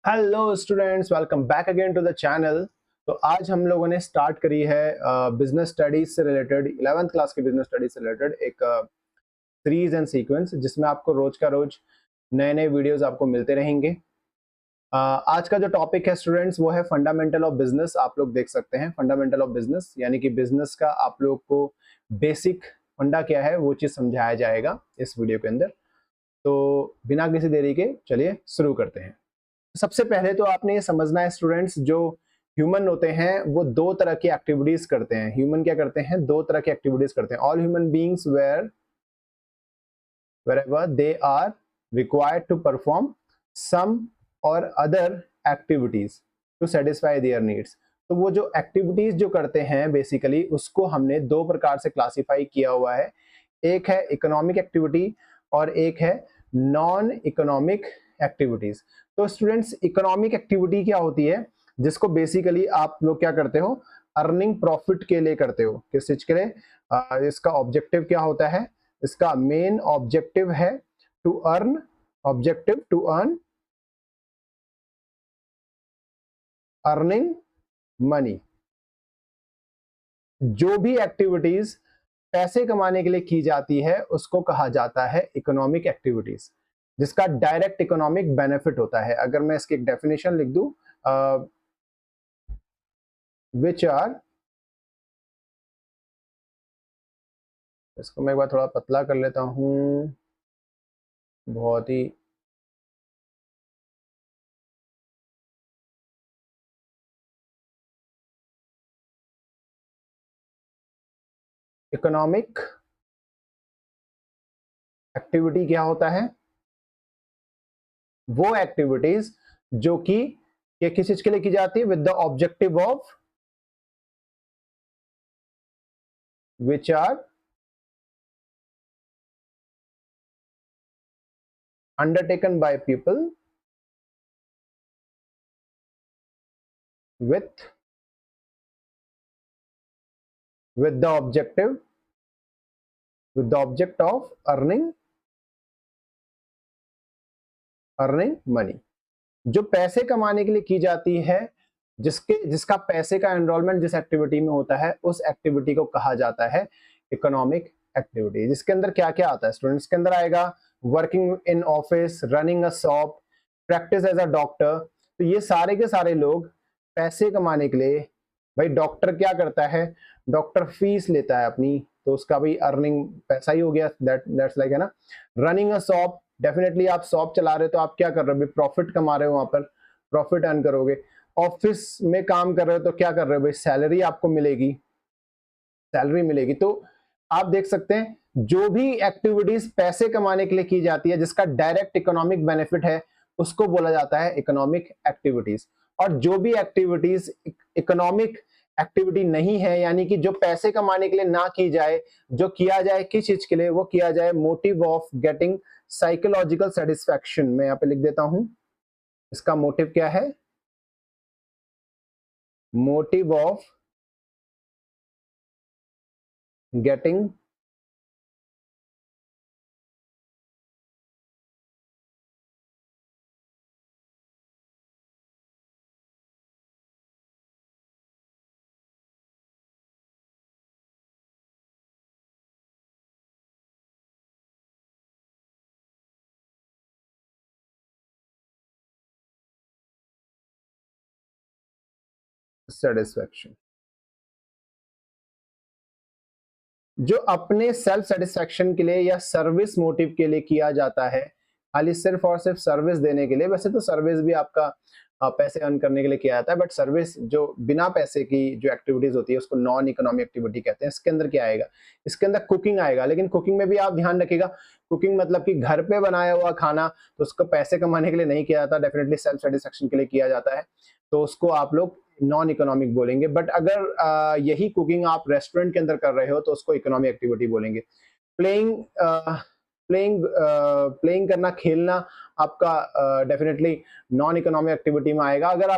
Hello students, welcome back again to the channel. तो आज हम लोगों ने स्टार्ट करी है बिजनेस स्टडीज से रिलेटेड 11th क्लास की बिजनेस स्टडीज से रिलेटेड एक सीरीज एंड सीक्वेंस, जिसमें आपको रोज का रोज नए नए वीडियोस आपको मिलते रहेंगे। आज का जो टॉपिक है स्टूडेंट्स, वो है फंडामेंटल ऑफ बिजनेस। आप लोग देख सकते हैं फंडामेंटल ऑफ बिजनेस, यानी कि बिजनेस का आप लोग को बेसिक फंडा क्या है वो चीज समझाया जाएगा इस वीडियो के अंदर। तो बिना किसी देरी के चलिए शुरू करते हैं। सबसे पहले तो आपने ये समझना है स्टूडेंट्स, जो ह्यूमन होते हैं वो दो तरह की एक्टिविटीज करते हैं। ह्यूमन क्या करते हैं? दो तरह की एक्टिविटीज करते हैं। All human beings wherever they are required to perform some or other activities to satisfy their needs। तो वो जो एक्टिविटीज जो करते हैं बेसिकली, उसको हमने दो प्रकार से क्लासिफाई किया हुआ है। एक है इकोनॉमिक एक्टिविटी और एक है नॉन इकोनॉमिक एक्टिविटीज। तो स्टूडेंट्स, इकोनॉमिक एक्टिविटी क्या होती है? जिसको बेसिकली आप लोग क्या करते हो? अर्निंग प्रॉफिट के लिए करते हो। किस चीज के लिए? इसका ऑब्जेक्टिव क्या होता है? इसका मेन ऑब्जेक्टिव है टू अर्न अर्निंग मनी। जो भी एक्टिविटीज पैसे कमाने के लिए की जाती है उसको कहा जाता है इकोनॉमिक एक्टिविटीज, जिसका डायरेक्ट इकोनॉमिक बेनिफिट होता है। अगर मैं इसकी एक डेफिनेशन लिख दूं, विच आर, इसको मैं एक बार थोड़ा पतला कर लेता हूं, बहुत ही इकोनॉमिक एक्टिविटी क्या होता है? वो एक्टिविटीज जो कि किस चीज के लिए की जाती है? With the objective of which are undertaken by people with the object of earning money। जो पैसे कमाने के लिए की जाती है, जिसका पैसे का एनरोलमेंट जिस एक्टिविटी में होता है, उस एक्टिविटी को कहा जाता है इकोनॉमिक एक्टिविटी। जिसके अंदर क्या क्या आता है स्टूडेंट्स? के अंदर आएगा working in office, running a shop, practice as a doctor. तो ये सारे के सारे लोग पैसे कमाने के लिए, भाई डॉक्टर क्या करता है? डॉक्टर फीस लेता है अपनी, तो उसका भी अर्निंग पैसा ही हो गया। दैट्स लाइक, है ना। रनिंग अ शॉप, डेफिनेटली आप शॉप चला रहे हो तो आप क्या कर रहे हो? प्रॉफिट कमा रहे हो, वहां पर प्रॉफिट अर्न करोगे। ऑफिस में काम कर रहे हो तो क्या कर रहे हो भाई? सैलरी आपको मिलेगी, सैलरी मिलेगी। तो आप देख सकते हैं, जो भी एक्टिविटीज पैसे कमाने के लिए की जाती है, जिसका डायरेक्ट इकोनॉमिक बेनिफिट है, उसको बोला जाता है इकोनॉमिक एक्टिविटीज। और जो भी एक्टिविटीज इकोनॉमिक एक्टिविटी नहीं है, यानी कि जो पैसे कमाने के लिए ना की जाए, जो किया जाए किस चीज के लिए? वो किया जाए motive of getting psychological satisfaction. मैं यहां पे लिख देता हूं, इसका मोटिव क्या है? Motive of getting satisfaction. जो अपने सेल्फ सेटिस्फैक्शन के लिए या सर्विस मोटिव के लिए किया जाता है, खाली सिर्फ और सिर्फ सर्विस देने के लिए। वैसे तो सर्विस भी आपका पैसे अर्न करने के लिए किया जाता है, बट सर्विस जो बिना पैसे की जो एक्टिविटीज होती है उसको नॉन इकोनॉमिक एक्टिविटी कहते हैं। इसके अंदर क्या आएगा? इसके अंदर कुकिंग आएगा। लेकिन कुकिंग में भी आप ध्यान रखिएगा, कुकिंग मतलब कि घर पे बनाया हुआ खाना, तो उसको पैसे कमाने के लिए नहीं किया जाता, डेफिनेटली सेल्फ सेटिस्फैक्शन के लिए किया जाता है। तो उसको आप लोग नॉन इकोनॉमिक बोलेंगे। बट अगर यही कुकिंग आप रेस्टोरेंट के अंदर कर रहे हो तो उसको इकोनॉमिक एक्टिविटी बोलेंगे। प्लेइंग प्लेइंग करना, खेलना, आपका डेफिनेटली नॉन इकोनॉमिक एक्टिविटी में आएगा। अगर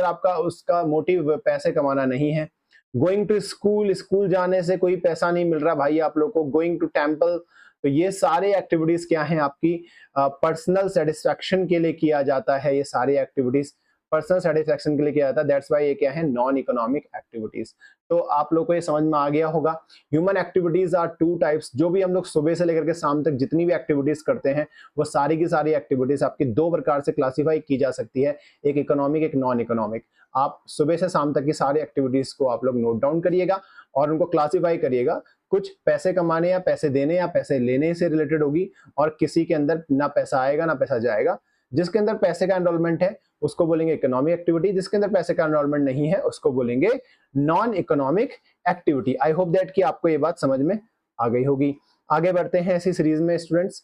आपका उसका मोटिव पैसे कमाना नहीं है। गोइंग टू स्कूल, स्कूल जाने से कोई पैसा नहीं मिल रहा भाई आप लोग को। गोइंग टू टेम्पल, तो ये सारे एक्टिविटीज क्या हैं, आपकी पर्सनल सेटिस्फैक्शन के लिए किया जाता है। ये सारी एक्टिविटीज पर्सनल सेटिस्फैक्शन के लिए किया जाता है, दैट्स व्हाई ये क्या है, नॉन इकोनॉमिक एक्टिविटीज। तो आप लोग को ये समझ में आ गया होगा। Human activities are two types. जो भी हम लोग सुबह से लेकर के शाम तक जितनी भी एक्टिविटीज करते हैं, वो सारी की सारी एक्टिविटीज आपकी दो प्रकार से क्लासीफाई की जा सकती है, एक इकोनॉमिक, एक नॉन इकोनॉमिक। आप सुबह से शाम तक की सारी एक्टिविटीज को आप लोग नोट डाउन करिएगा और उनको क्लासीफाई करिएगा। कुछ पैसे कमाने या पैसे देने या पैसे लेने से रिलेटेड होगी, और किसी के अंदर ना पैसा आएगा ना पैसा जाएगा। जिसके अंदर पैसे का एनरोलमेंट है उसको बोलेंगे इकोनॉमिक एक्टिविटी, जिसके अंदर पैसे का एनरोलमेंट नहीं है उसको बोलेंगे non economic activity. I hope that कि आपको ये बात समझ में आ गई होगी। आगे बढ़ते हैं इसी सीरीज में स्टूडेंट्स।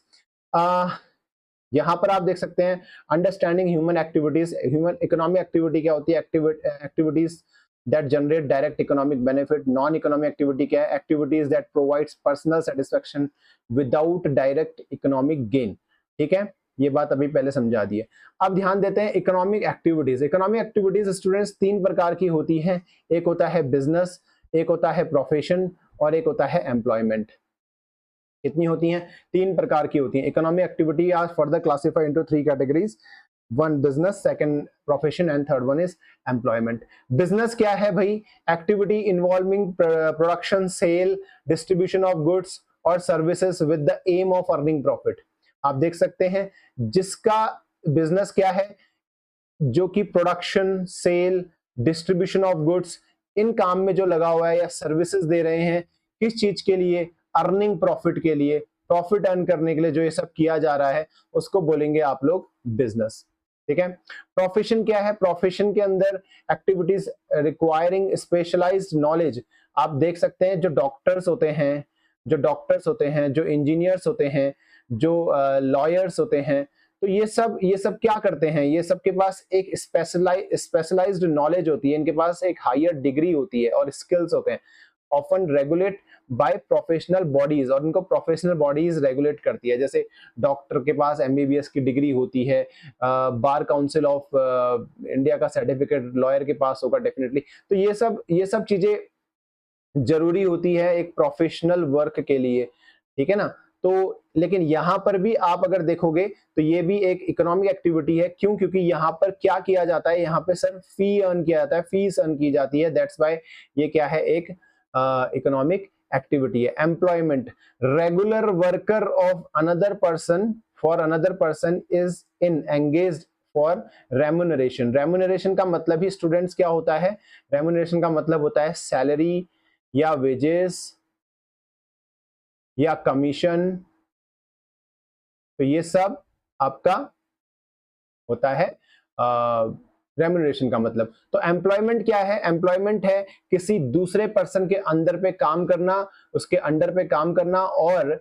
यहाँ पर आप देख सकते हैं understanding human activities. Human economic activity क्या होती है, activities that generate direct economic benefit. Non economic activity क्या है, activities that provides personal satisfaction without direct economic gain. ठीक है, ये बात अभी पहले समझा दी है। अब ध्यान देते हैं economic activities. Economic activities students तीन प्रकार की होती हैं, एक होता है बिजनेस, एक होता है प्रोफेशन और एक होता है एम्प्लॉयमेंट। कितनी होती हैं, तीन प्रकार की होती हैं। Economic activity are further classified into three categories, one business, second profession and third one is employment. Business क्या है भाई, activity involving production, sale, distribution of goods और services with the aim of earning profit. आप देख सकते हैं जिसका business क्या है, जो कि production, sale, distribution of goods, इन काम में जो लगा हुआ है या सर्विसेज दे रहे हैं, किस चीज के लिए, अर्निंग प्रॉफिट के लिए, प्रॉफिट अर्न करने के लिए जो ये सब किया जा रहा है उसको बोलेंगे आप लोग बिजनेस। ठीक है। प्रोफेशन क्या है, प्रोफेशन के अंदर एक्टिविटीज रिक्वायरिंग स्पेशलाइज्ड नॉलेज। आप देख सकते हैं जो डॉक्टर्स होते हैं, जो इंजीनियर्स होते हैं, जो लॉयर्स होते हैं, तो ये सब क्या करते हैं, ये सब के पास एक स्पेशलाइज्ड नॉलेज होती है, इनके पास एक हायर डिग्री होती है और स्किल्स होते हैं, often regulate by professional bodies, और इनको प्रोफेशनल बॉडीज रेगुलेट करती है। जैसे डॉक्टर के पास एमबीबीएस की डिग्री होती है, बार काउंसिल ऑफ इंडिया का सर्टिफिकेट लॉयर के पास होगा डेफिनेटली। तो ये सब चीजें जरूरी होती है एक प्रोफेशनल वर्क के लिए। ठीक है ना। तो लेकिन यहां पर भी आप अगर देखोगे तो ये भी एक इकोनॉमिक एक्टिविटी है। क्यों? क्योंकि यहां पर क्या किया जाता है, यहाँ पे सर फी अर्न किया जाता है, फीस अर्न की जाती है, दैट्स व्हाई ये क्या है, एक इकोनॉमिक एक्टिविटी है। Employment, regular worker of another person for another person is in engaged for remuneration. Remuneration का मतलब ही स्टूडेंट्स क्या होता है, रेम्युनरेशन का मतलब होता है सैलरी या वेजेस या कमीशन। तो ये सब आपका होता है रेम्युनरेशन का मतलब। तो एम्प्लॉयमेंट क्या है, एम्प्लॉयमेंट है किसी दूसरे पर्सन के अंदर पे काम करना, उसके अंडर पे काम करना, और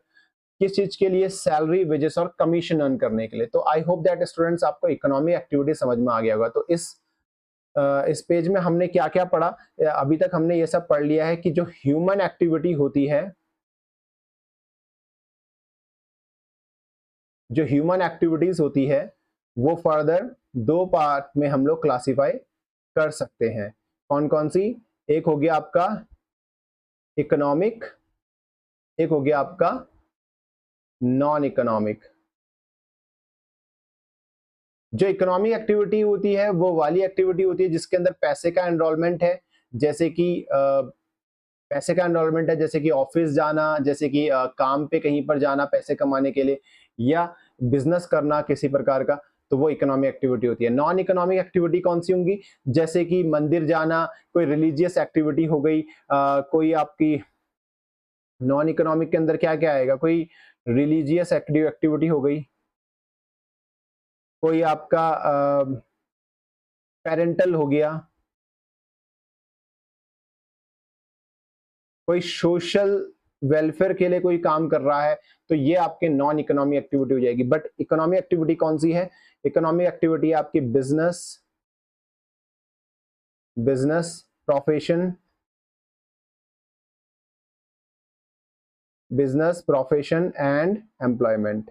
किस चीज के लिए, सैलरी, वेजेस और कमीशन अर्न करने के लिए। तो आई होप दैट स्टूडेंट्स आपको इकोनॉमिक एक्टिविटी समझ में आ गया होगा। तो इस पेज में हमने क्या क्या पढ़ा, अभी तक हमने ये सब पढ़ लिया है कि जो ह्यूमन एक्टिविटी होती है, जो ह्यूमन एक्टिविटीज होती है वो फर्दर दो पार्ट में हम लोग क्लासिफाई कर सकते हैं। कौन कौन सी, एक हो गया आपका इकोनॉमिक, एक हो गया आपका नॉन इकोनॉमिक। जो इकोनॉमिक एक्टिविटी होती है वो वाली एक्टिविटी होती है जिसके अंदर पैसे का एनरोलमेंट है, जैसे कि पैसे का एनरोलमेंट है, जैसे कि ऑफिस जाना, जैसे कि काम पे कहीं पर जाना पैसे कमाने के लिए, या बिजनेस करना किसी प्रकार का, तो वो इकोनॉमिक एक्टिविटी होती है। नॉन इकोनॉमिक एक्टिविटी कौन सी होंगी, जैसे कि मंदिर जाना, कोई रिलीजियस एक्टिविटी हो गई, कोई आपकी नॉन इकोनॉमिक के अंदर क्या क्या आएगा, कोई रिलीजियस एक्टिविटी हो गई, कोई आपका पेरेंटल हो गया, कोई सोशल वेलफेयर के लिए कोई काम कर रहा है, तो ये आपके नॉन इकोनॉमिक एक्टिविटी हो जाएगी। बट इकोनॉमिक एक्टिविटी कौन सी है, इकोनॉमिक एक्टिविटी आपकी business, profession, business, profession and employment.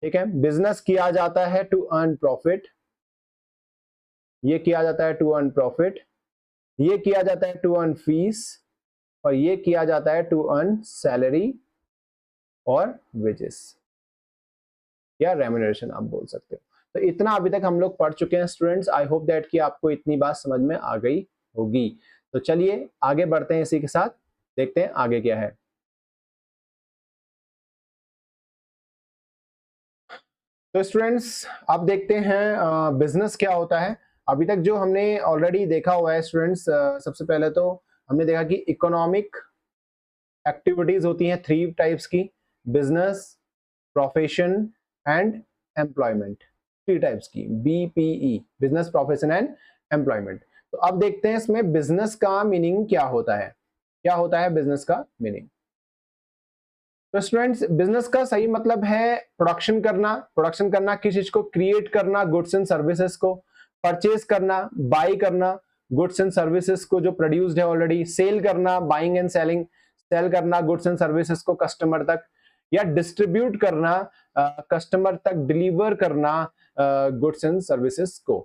ठीक है। बिजनेस किया जाता है टू अर्न प्रॉफिट, ये किया जाता है टू अर्न प्रॉफिट, ये किया जाता है टू अर्न फीस, और ये किया जाता है टू अर्न सैलरी और वेजेस या रेम्यूनरेशन आप बोल सकते हो। तो इतना अभी तक हम लोग पढ़ चुके हैं स्टूडेंट्स। आई होप दैट कि आपको इतनी बात समझ में आ गई होगी। तो चलिए आगे बढ़ते हैं, इसी के साथ देखते हैं आगे क्या है। तो स्टूडेंट्स आप देखते हैं बिजनेस क्या होता है। अभी तक जो हमने ऑलरेडी देखा हुआ है स्टूडेंट्स, सबसे पहले तो हमने देखा कि इकोनॉमिक एक्टिविटीज होती हैं 3 टाइप्स की, business, profession and employment. 3 types की, BPE, business, profession and employment. तो अब देखते हैं इसमें बिजनेस का मीनिंग क्या होता है। क्या होता है बिजनेस का मीनिंग? तो स्टूडेंट्स बिजनेस का सही मतलब है प्रोडक्शन करना। प्रोडक्शन करना किस चीज को? क्रिएट करना गुड्स एंड सर्विसेज को, परचेज करना, बाई करना गुड्स एंड सर्विसेज को जो प्रोड्यूस्ड है ऑलरेडी, सेल करना, बाइंग एंड सेलिंग, सेल करना गुड्स एंड सर्विसेज को कस्टमर तक, या डिस्ट्रीब्यूट करना, कस्टमर तक डिलीवर करना गुड्स एंड सर्विसेज को।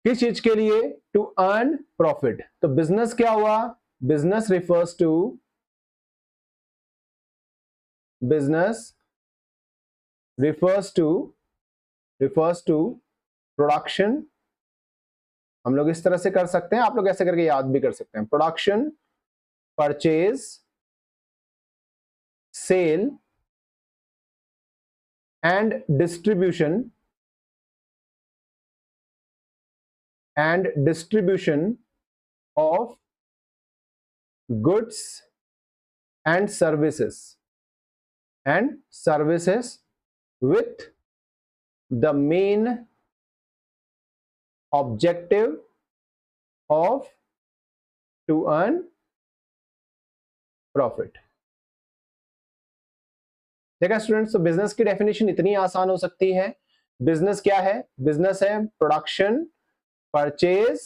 किस चीज के लिए? To earn profit. तो बिजनेस क्या हुआ? Business refers to production. हम लोग इस तरह से कर सकते हैं, आप लोग ऐसे करके याद भी कर सकते हैं। Production, purchase, sale and distribution of goods and services with the main objective of to earn profit। देखा स्टूडेंट्स, तो बिजनेस की डेफिनेशन इतनी आसान हो सकती है। बिजनेस क्या है? बिजनेस है production, purchase,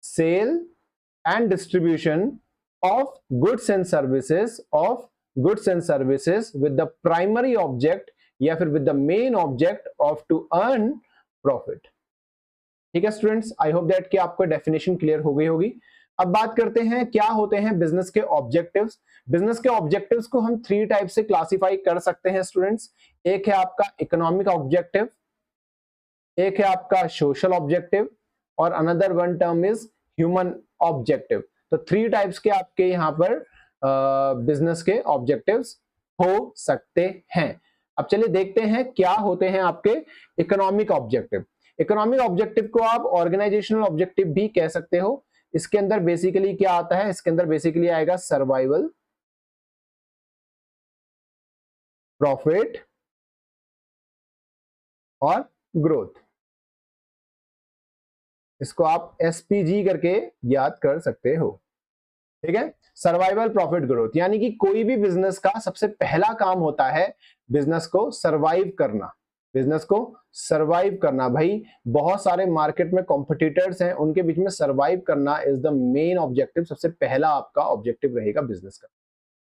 sale and distribution of goods and services with the primary object या फिर with the main object of to earn profit. ठीक है स्टूडेंट्स, आई होप दैट कि आपको डेफिनेशन क्लियर हो गई होगी। अब बात करते हैं क्या होते हैं बिजनेस के ऑब्जेक्टिव्स। बिजनेस के ऑब्जेक्टिव्स को हम 3 टाइप से क्लासिफाई कर सकते हैं स्टूडेंट्स। एक है आपका इकोनॉमिक ऑब्जेक्टिव, एक है आपका सोशल ऑब्जेक्टिव, और another one term is human objective. तो 3 टाइप्स के आपके यहाँ पर बिजनेस के ऑब्जेक्टिव्स हो सकते हैं। अब चलिए देखते हैं क्या होते हैं आपके इकोनॉमिक ऑब्जेक्टिव। इकोनॉमिक ऑब्जेक्टिव को आप ऑर्गेनाइजेशनल ऑब्जेक्टिव भी कह सकते हो। इसके अंदर बेसिकली क्या आता है? इसके अंदर बेसिकली आएगा सर्वाइवल, प्रॉफिट और ग्रोथ। इसको आप SPG करके याद कर सकते हो। ठीक है, सर्वाइवल, प्रॉफिट, ग्रोथ, यानी कि कोई भी बिजनेस का सबसे पहला काम होता है बिजनेस को सर्वाइव करना। बिजनेस को सर्वाइव करना, भाई बहुत सारे मार्केट में कॉम्पिटिटर्स हैं, उनके बीच में सर्वाइव करना इज द मेन ऑब्जेक्टिव। सबसे पहला आपका ऑब्जेक्टिव रहेगा बिजनेस का।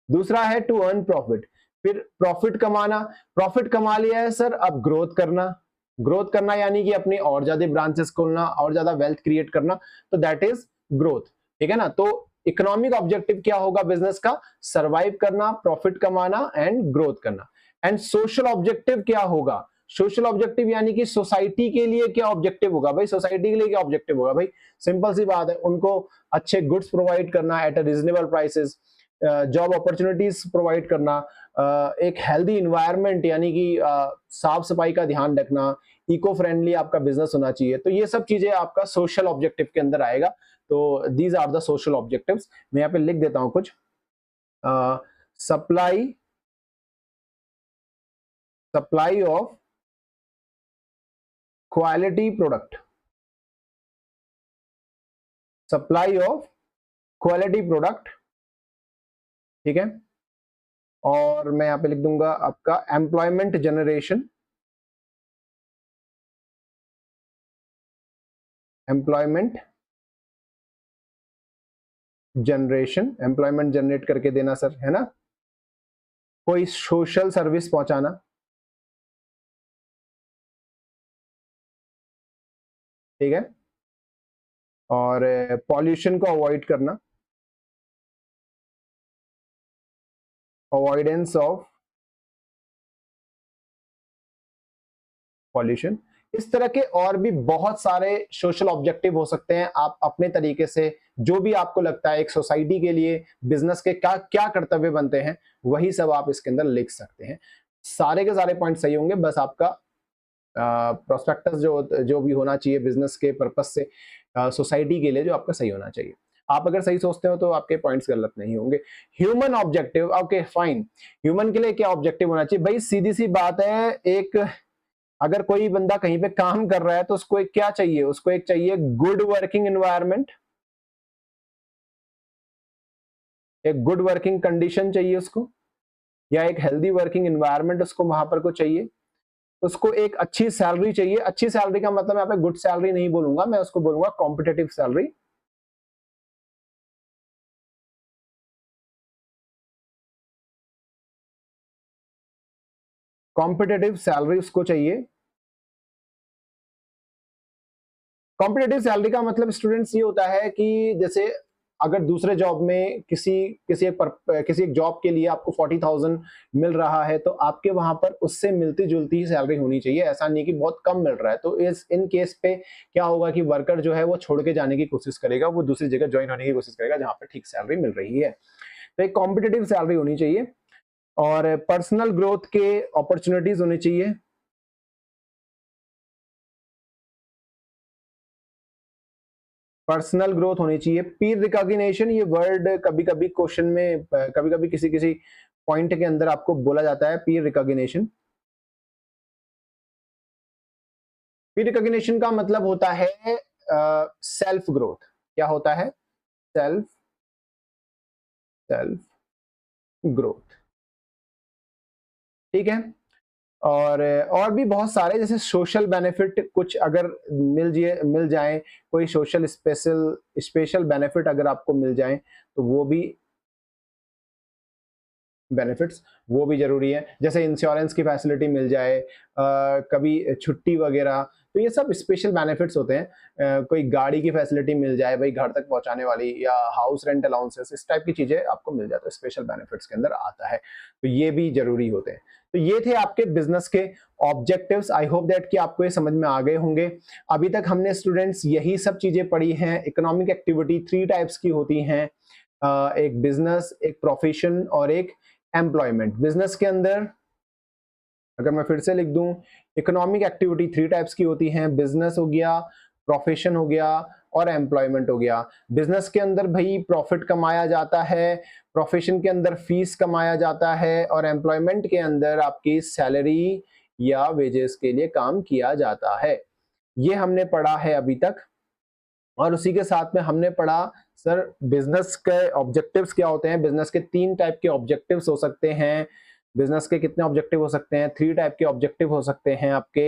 दूसरा है टू अर्न प्रॉफिट, फिर प्रॉफिट कमाना। प्रॉफिट कमा लिया है सर, अब ग्रोथ करना। ग्रोथ करना यानी कि अपने और ज्यादा ब्रांचेस खोलना, और ज्यादा वेल्थ क्रिएट करना, तो दैट इज ग्रोथ। ठीक है ना। तो इकोनॉमिक ऑब्जेक्टिव क्या होगा बिजनेस का? सर्वाइव करना, प्रॉफिट कमाना एंड ग्रोथ करना। एंड सोशल ऑब्जेक्टिव क्या होगा? सोशल ऑब्जेक्टिव यानी कि सोसाइटी के लिए क्या ऑब्जेक्टिव होगा? भाई सोसाइटी के लिए क्या ऑब्जेक्टिव होगा? भाई सिंपल सी बात है, उनको अच्छे गुड्स प्रोवाइड करना at a reasonable prices, job opportunities provide करना, एक हेल्दी इन्वायरमेंट यानी कि साफ सफाई का ध्यान रखना, इको फ्रेंडली आपका बिजनेस होना चाहिए। तो ये सब चीजें आपका सोशल ऑब्जेक्टिव के अंदर आएगा। तो these are the social objectives. मैं यहाँ पे लिख देता हूं कुछ। Supply of quality product, supply of quality product. ठीक है, और मैं यहां पे लिख दूंगा आपका एम्प्लॉयमेंट जनरेशन, एम्प्लॉयमेंट जनरेट करके देना सर, है ना। कोई सोशल सर्विस पहुंचाना, ठीक है, और पॉल्यूशन को अवॉइड करना, अवॉइडेंस ऑफ पॉल्यूशन। इस तरह के और भी बहुत सारे सोशल ऑब्जेक्टिव हो सकते हैं। आप अपने तरीके से जो भी आपको लगता है एक सोसाइटी के लिए बिजनेस के क्या क्या कर्तव्य बनते हैं, वही सब आप इसके अंदर लिख सकते हैं। सारे के सारे पॉइंट सही होंगे, बस आपका प्रोस्पेक्टस जो भी होना चाहिए बिजनेस के पर्पज से सोसाइटी के लिए, जो आपका सही होना चाहिए। आप अगर सही सोचते हो तो आपके पॉइंट्स गलत नहीं होंगे। Human objective, okay fine. Human के लिए क्या ऑब्जेक्टिव होना चाहिए भाई? सीधी सी बात है, एक अगर कोई बंदा कहीं पे काम कर रहा है तो उसको एक क्या चाहिए? उसको एक चाहिए गुड वर्किंग एनवायरनमेंट, एक गुड वर्किंग कंडीशन चाहिए उसको, या एक हेल्दी वर्किंग एनवायरनमेंट उसको वहां पर को चाहिए। उसको एक अच्छी सैलरी चाहिए। अच्छी सैलरी का मतलब यहाँ पे गुड सैलरी नहीं बोलूंगा, मैं उसको बोलूंगा कॉम्पिटेटिव सैलरी। कॉम्पिटेटिव सैलरी उसको चाहिए। कॉम्पिटेटिव सैलरी का मतलब स्टूडेंट्स ये होता है कि जैसे अगर दूसरे जॉब में किसी एक जॉब के लिए आपको 40,000 मिल रहा है, तो आपके वहां पर उससे मिलती जुलती ही सैलरी होनी चाहिए। ऐसा नहीं कि बहुत कम मिल रहा है तो इन केस पे क्या होगा कि वर्कर जो है वो छोड़ के जाने की कोशिश करेगा, वो दूसरी जगह ज्वाइन होने की कोशिश करेगा जहां पर ठीक सैलरी मिल रही है। तो एक कॉम्पिटेटिव सैलरी होनी चाहिए और पर्सनल ग्रोथ के अपॉर्चुनिटीज होनी चाहिए। पर्सनल ग्रोथ होनी चाहिए। पीर रिकॉग्निशन, ये वर्ड कभी कभी क्वेश्चन में, कभी कभी किसी किसी पॉइंट के अंदर आपको बोला जाता है पीर रिकॉग्निशन। पीर रिकॉग्निशन का मतलब होता है सेल्फ ग्रोथ। क्या होता है? Self self growth. ठीक है। और भी बहुत सारे जैसे सोशल बेनिफिट कुछ अगर मिल जाए, कोई सोशल स्पेशल बेनिफिट अगर आपको मिल जाए तो वो भी बेनिफिट्स, वो भी जरूरी है। जैसे इंश्योरेंस की फैसिलिटी मिल जाए, कभी छुट्टी वगैरह, तो ये सब स्पेशल बेनिफिट्स होते हैं। कोई गाड़ी की फैसिलिटी मिल जाए भाई घर तक पहुंचाने वाली, या हाउस रेंट अलाउंसेस, इस टाइप की चीजें आपको मिल जाए तो स्पेशल बेनिफिट्स के अंदर आता है। तो ये भी जरूरी होते हैं। तो ये थे आपके बिजनेस के ऑब्जेक्टिव्स। आई होप दैट कि आपको ये समझ में आ गए होंगे। अभी तक हमने स्टूडेंट्स यही सब चीजें पढ़ी हैं। इकोनॉमिक एक्टिविटी 3 टाइप्स की होती हैं, एक बिजनेस, एक प्रोफेशन और एक एम्प्लॉयमेंट। बिजनेस के अंदर अगर मैं फिर से लिख दूं, इकोनॉमिक एक्टिविटी 3 टाइप्स की होती हैं, बिजनेस हो गया, प्रोफेशन हो गया और एम्प्लॉयमेंट हो गया। बिजनेस के अंदर भाई प्रॉफिट कमाया जाता है, प्रोफेशन के अंदर फीस कमाया जाता है और एम्प्लॉयमेंट के अंदर आपकी सैलरी या वेजेस के लिए काम किया जाता है। ये हमने पढ़ा है अभी तक। और उसी के साथ में हमने पढ़ा सर बिजनेस के ऑब्जेक्टिव्स क्या होते हैं। बिजनेस के 3 टाइप के ऑब्जेक्टिव्स हो सकते हैं। बिजनेस के कितने ऑब्जेक्टिव हो सकते हैं? 3 टाइप के ऑब्जेक्टिव हो सकते हैं आपके।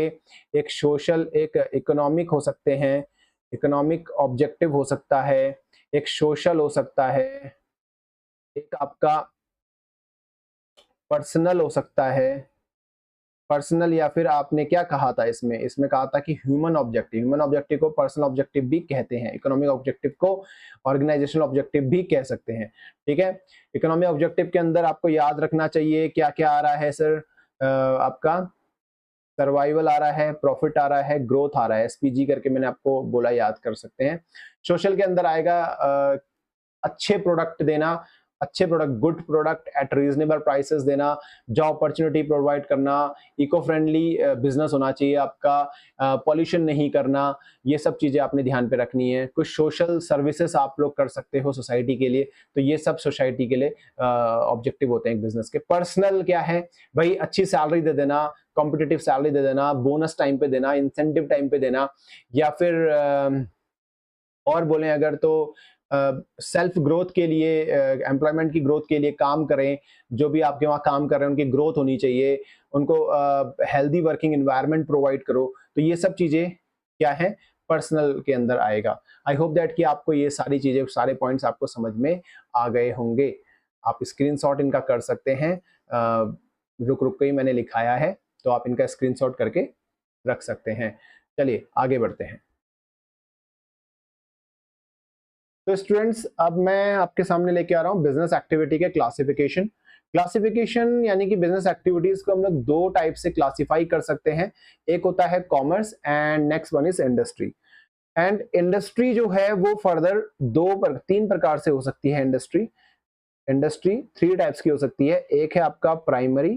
एक सोशल, एक इकोनॉमिक हो सकते हैं। इकोनॉमिक ऑब्जेक्टिव हो सकता है, एक सोशल हो सकता है, एक आपका पर्सनल हो सकता है। पर्सनल या फिर आपने क्या कहा था इसमें? इसमें कहा था कि ह्यूमन ऑब्जेक्टिव। ह्यूमन ऑब्जेक्टिव को पर्सनल ऑब्जेक्टिव भी कहते हैं। इकोनॉमिक ऑब्जेक्टिव को ऑर्गेनाइजेशनल ऑब्जेक्टिव भी कह सकते हैं। ठीक है। इकोनॉमिक ऑब्जेक्टिव के अंदर आपको याद रखना चाहिए क्या क्या आ रहा है सर? आपका सर्वाइवल आ रहा है, प्रॉफिट आ रहा है, ग्रोथ आ रहा है। एसपीजी करके मैंने आपको बोला, याद कर सकते हैं। सोशल के अंदर आएगा अच्छे प्रोडक्ट देना, अच्छे product, good product at reasonable prices देना, जॉब अपॉर्चुनिटी प्रोवाइड करना, इको फ्रेंडली बिजनेस होना चाहिए आपका, पॉल्यूशन नहीं करना। ये सब चीजें आपने ध्यान पे रखनी है। कुछ सोशल सर्विसेज आप लोग कर सकते हो सोसाइटी के लिए, तो ये सब सोसाइटी के लिए ऑब्जेक्टिव होते हैं बिजनेस के। पर्सनल क्या है भाई? अच्छी सैलरी दे देना, कॉम्पिटिटिव सैलरी दे देना, बोनस टाइम पे देना, इंसेंटिव टाइम पे देना, या फिर और बोलें अगर तो सेल्फ ग्रोथ के लिए, एम्प्लॉयमेंट की ग्रोथ के लिए काम करें। जो भी आपके वहाँ काम कर रहे हैं उनकी ग्रोथ होनी चाहिए, उनको हेल्दी वर्किंग एनवायरनमेंट प्रोवाइड करो। तो ये सब चीजें क्या है? पर्सनल के अंदर आएगा। आई होप दैट कि आपको ये सारी चीजें, सारे पॉइंट्स आपको समझ में आ गए होंगे। आप स्क्रीनशॉट इनका कर सकते हैं। रुक रुक के ही मैंने लिखाया है, तो आप इनका स्क्रीनशॉट करके रख सकते हैं। चलिए आगे बढ़ते हैं। तो स्टूडेंट्स अब मैं आपके सामने लेके आ रहा हूँ बिजनेस एक्टिविटी के क्लासिफिकेशन। क्लासिफिकेशन यानी कि बिजनेस एक्टिविटीज को हम लोग दो टाइप से क्लासिफाई कर सकते हैं। एक होता है commerce and next one is industry. And industry जो है वो फर्दर तीन प्रकार से हो सकती है। इंडस्ट्री इंडस्ट्री थ्री टाइप्स की हो सकती है। एक है आपका प्राइमरी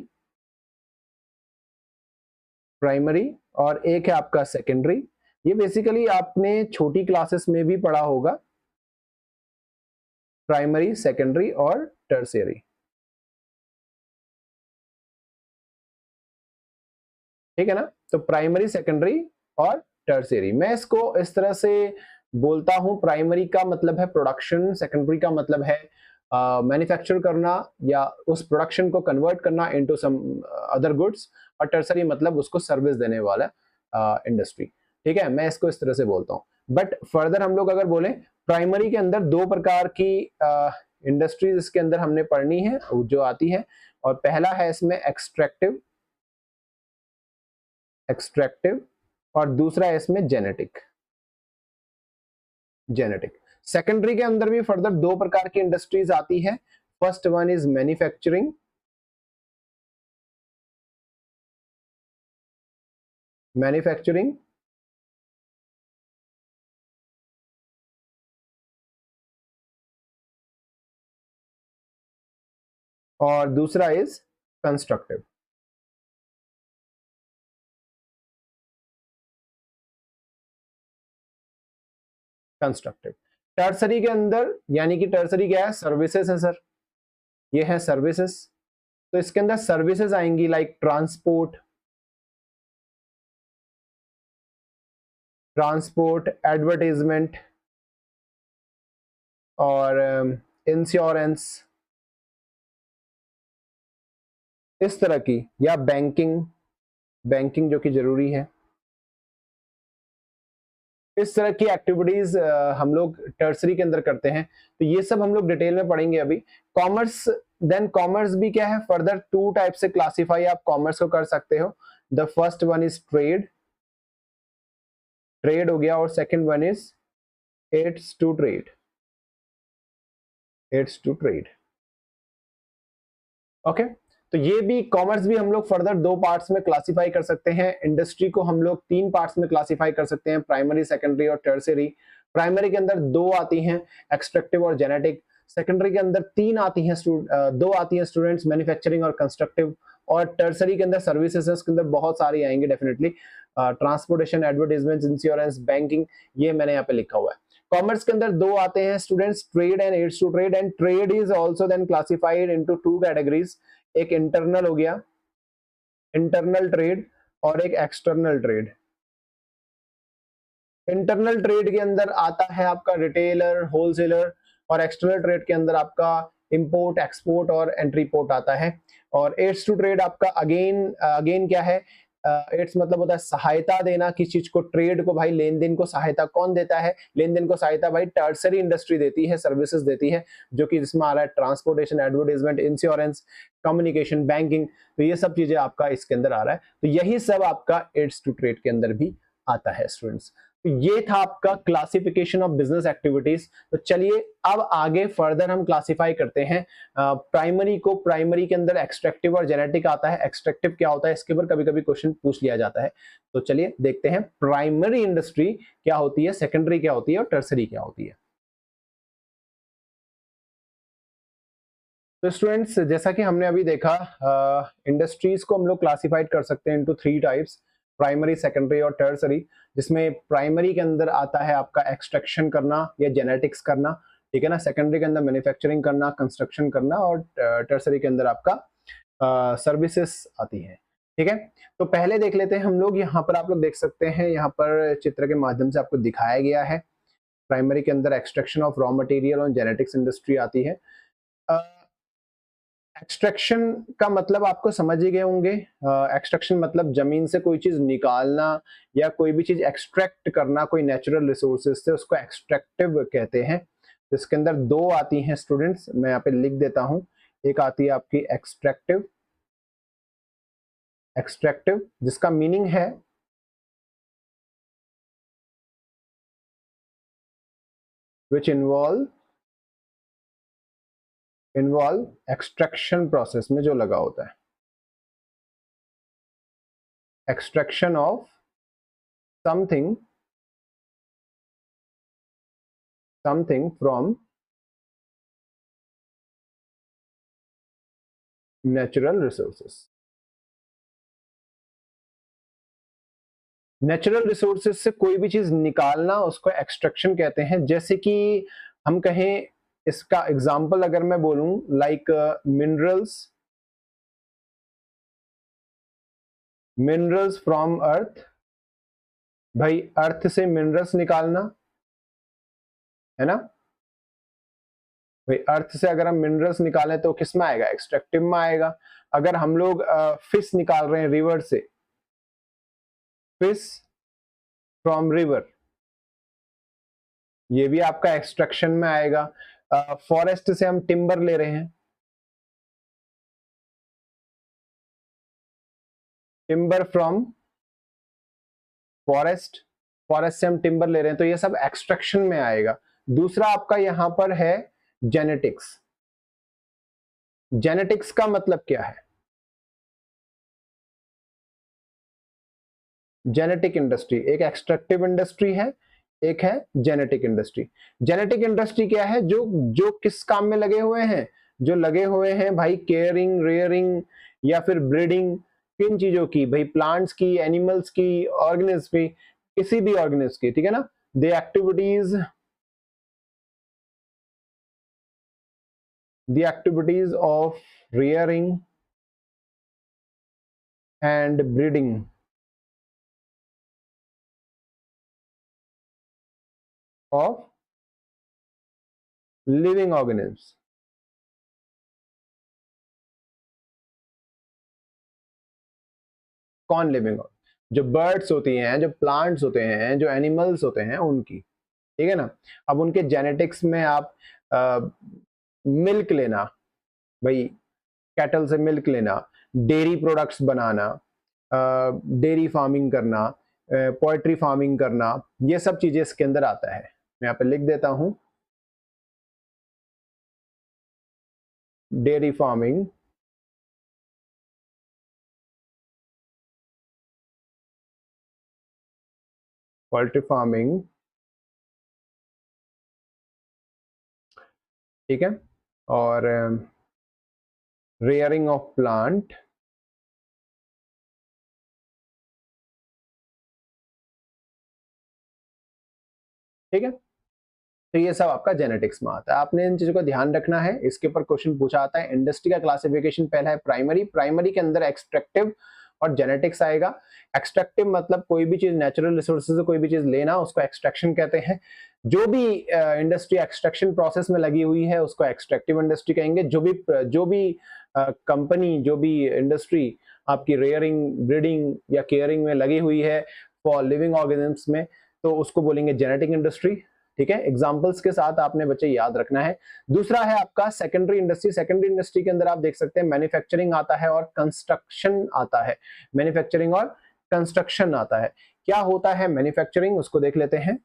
प्राइमरी और एक है आपका सेकेंडरी। ये बेसिकली आपने छोटी क्लासेस में भी पढ़ा होगा, प्राइमरी, सेकेंडरी और टर्शियरी। ठीक है ना। तो प्राइमरी, सेकेंडरी और टर्शियरी। मैं इसको इस तरह से बोलता हूं, प्राइमरी का मतलब है प्रोडक्शन, सेकेंडरी का मतलब है मैन्युफैक्चर करना या उस प्रोडक्शन को कन्वर्ट करना इनटू सम अदर गुड्स, और टर्सरी मतलब उसको सर्विस देने वाला इंडस्ट्री। ठीक है, मैं इसको इस तरह से बोलता हूं। बट फर्दर हम लोग अगर बोले, प्राइमरी के अंदर दो प्रकार की इंडस्ट्रीज इसके अंदर हमने पढ़नी है जो आती है। और पहला है इसमें एक्सट्रैक्टिव एक्सट्रैक्टिव और दूसरा है इसमें जेनेटिक जेनेटिक। सेकेंडरी के अंदर भी फर्दर दो प्रकार की इंडस्ट्रीज आती है। First one is manufacturing manufacturing और दूसरा इज कंस्ट्रक्टिव कंस्ट्रक्टिव। टर्सरी के अंदर यानी कि टर्सरी क्या है, सर्विसेज है सर, ये है सर्विसेज। तो इसके अंदर सर्विसेज आएंगी लाइक ट्रांसपोर्ट, एडवर्टाइजमेंट और इंश्योरेंस, इस तरह की, या बैंकिंग बैंकिंग जो कि जरूरी है। इस तरह की एक्टिविटीज हम लोग टर्सरी के अंदर करते हैं। तो ये सब हम लोग डिटेल में पढ़ेंगे अभी। कॉमर्स, देन कॉमर्स भी क्या है, फर्दर टू टाइप से क्लासिफाई आप कॉमर्स को कर सकते हो। The first one is trade trade हो गया, और second one is aids to trade aids to trade. Okay, तो ये भी कॉमर्स भी हम लोग फर्दर दो पार्ट्स में क्लासिफाई कर सकते हैं। इंडस्ट्री को हम लोग तीन पार्ट्स में क्लासिफाई कर सकते हैं, प्राइमरी, सेकेंडरी और टर्शियरी। प्राइमरी के अंदर दो आती हैं, एक्सट्रैक्टिव और जेनेटिक। सेकेंडरी के अंदर तीन आती हैं, दो आती हैं स्टूडेंट्स, मैन्युफैक्चरिंग और कंस्ट्रक्टिव। और टर्शियरी के अंदर सर्विसेज के अंदर बहुत सारी आएंगे definitely, transportation, advertisement, insurance, banking, ये मैंने यहाँ पे लिखा हुआ है। कॉमर्स के अंदर दो आते हैं students, trade and aids to trade. And trade is also then classified into two categories. एक इंटरनल हो गया, इंटरनल ट्रेड, और एक एक्सटर्नल ट्रेड। इंटरनल ट्रेड के अंदर आता है आपका रिटेलर, होलसेलर, और एक्सटर्नल ट्रेड के अंदर आपका इंपोर्ट, एक्सपोर्ट और एंट्री पोर्ट आता है। और एड्स टू ट्रेड आपका अगेन अगेन क्या है, एड्स मतलब होता है सहायता देना किस चीज को, ट्रेड को भाई, लेन देन को सहायता कौन देता है, लेन देन को सहायता भाई टर्सरी इंडस्ट्री देती है, सर्विसेज देती है, जो कि जिसमें आ रहा है transportation, advertisement, insurance, communication, banking. तो ये सब चीजें आपका इसके अंदर आ रहा है। तो यही सब आपका एड्स टू ट्रेड के अंदर भी आता है स्टूडेंट्स। तो ये था आपका क्लासिफिकेशन ऑफ बिजनेस एक्टिविटीज। तो चलिए अब आगे फर्दर हम क्लासिफाई करते हैं प्राइमरी को। प्राइमरी के अंदर एक्सट्रैक्टिव और जेनेटिक आता है। एक्सट्रैक्टिव क्या होता है, इसके ऊपर कभी कभी क्वेश्चन पूछ लिया जाता है। तो चलिए देखते हैं प्राइमरी इंडस्ट्री क्या होती है, सेकेंडरी क्या होती है और टर्सरी क्या होती है। तो स्टूडेंट्स जैसा कि हमने अभी देखा, इंडस्ट्रीज को हम लोग क्लासिफाइड कर सकते हैं into three types, primary, secondary और टर्सरी। जिसमें प्राइमरी के अंदर आता है आपका एक्सट्रैक्शन करना या जेनेटिक्स करना, ठीक है ना। सेकेंडरी के अंदर मैन्युफैक्चरिंग करना, कंस्ट्रक्शन करना, और टर्सरी के अंदर आपका सर्विसेज आती है। ठीक है, तो पहले देख लेते हैं हम लोग। यहाँ पर आप लोग देख सकते हैं, यहाँ पर चित्र के माध्यम से आपको दिखाया गया है। प्राइमरी के अंदर एक्सट्रैक्शन ऑफ रॉ मटेरियल और जेनेटिक्स इंडस्ट्री आती है। एक्सट्रैक्शन का मतलब आपको समझ ही गए होंगे। एक्सट्रैक्शन मतलब जमीन से कोई चीज निकालना या कोई भी चीज एक्सट्रैक्ट करना कोई नेचुरल रिसोर्सेज से, उसको एक्सट्रैक्टिव कहते हैं। तो इसके अंदर दो आती हैं स्टूडेंट्स, मैं यहाँ पे लिख देता हूं। एक आती है आपकी एक्सट्रैक्टिव एक्सट्रैक्टिव जिसका मीनिंग है which involve एक्सट्रैक्शन प्रोसेस में जो लगा होता है, extraction of something from natural resources. Natural resources से कोई भी चीज निकालना उसको एक्सट्रैक्शन कहते हैं। जैसे कि हम कहें, इसका एग्जांपल अगर मैं बोलूं, लाइक मिनरल्स फ्रॉम अर्थ। भाई अर्थ से मिनरल्स निकालना है ना, भाई अर्थ से अगर हम मिनरल्स निकालें तो किस में आएगा, एक्सट्रैक्टिव में आएगा। अगर हम लोग फिश निकाल रहे हैं रिवर से, फिश फ्रॉम रिवर, ये भी आपका एक्सट्रैक्शन में आएगा। फॉरेस्ट से हम टिम्बर ले रहे हैं, टिम्बर फ्रॉम फॉरेस्ट से हम टिम्बर ले रहे हैं, तो ये सब एक्सट्रैक्शन में आएगा। दूसरा आपका यहां पर है जेनेटिक्स। जेनेटिक्स का मतलब क्या है, जेनेटिक इंडस्ट्री एक एक्सट्रैक्टिव इंडस्ट्री है, एक है जेनेटिक इंडस्ट्री। जेनेटिक इंडस्ट्री क्या है, जो किस काम में लगे हुए हैं, जो लगे हुए हैं भाई केयरिंग, रेयरिंग या फिर ब्रीडिंग, किन चीजों की, भाई प्लांट्स की, एनिमल्स की, ऑर्गेनिज्म की, किसी भी ऑर्गेनिज्म की, ठीक है ना। The activities of rearing and breeding of living organisms। कौन लिविंग, जो बर्ड्स होती हैं, जो प्लांट्स होते हैं, जो एनिमल्स होते हैं उनकी, ठीक है ना। अब उनके जेनेटिक्स में आप मिल्क लेना, भाई कैटल से मिल्क लेना, डेयरी प्रोडक्ट्स बनाना, डेयरी फार्मिंग करना, पोएट्री फार्मिंग करना, ये सब चीजें इसके अंदर आता है। मैं यहाँ पे लिख देता हूं, डेयरी फार्मिंग, पोल्ट्री फार्मिंग, ठीक है, और रेयरिंग ऑफ प्लांट, ठीक है। तो ये सब आपका जेनेटिक्स में आता है, आपने इन चीजों का ध्यान रखना है। इसके ऊपर क्वेश्चन पूछा आता है। इंडस्ट्री का क्लासिफिकेशन पहला है प्राइमरी के अंदर एक्सट्रैक्टिव और जेनेटिक्स आएगा। एक्सट्रैक्टिव मतलब कोई भी चीज नेचुरल रिसोर्सेज से कोई भी चीज लेना, उसको एक्सट्रैक्शन कहते हैं। जो भी इंडस्ट्री एक्सट्रैक्शन प्रोसेस में लगी हुई है उसको एक्सट्रैक्टिव इंडस्ट्री कहेंगे। जो भी कंपनी, जो भी इंडस्ट्री आपकी रेयरिंग, ब्रीडिंग या केयरिंग में लगी हुई है फॉर लिविंग ऑर्गेनिज्म्स में, तो उसको बोलेंगे जेनेटिक इंडस्ट्री, ठीक है। एग्जांपल्स के साथ आपने बच्चे याद रखना है। दूसरा है आपका सेकेंडरी इंडस्ट्री। सेकेंडरी इंडस्ट्री के अंदर आप देख सकते हैं मैन्युफैक्चरिंग आता है और कंस्ट्रक्शन आता है। मैन्युफैक्चरिंग और कंस्ट्रक्शन आता है। क्या होता है मैन्युफैक्चरिंग, उसको देख लेते हैं।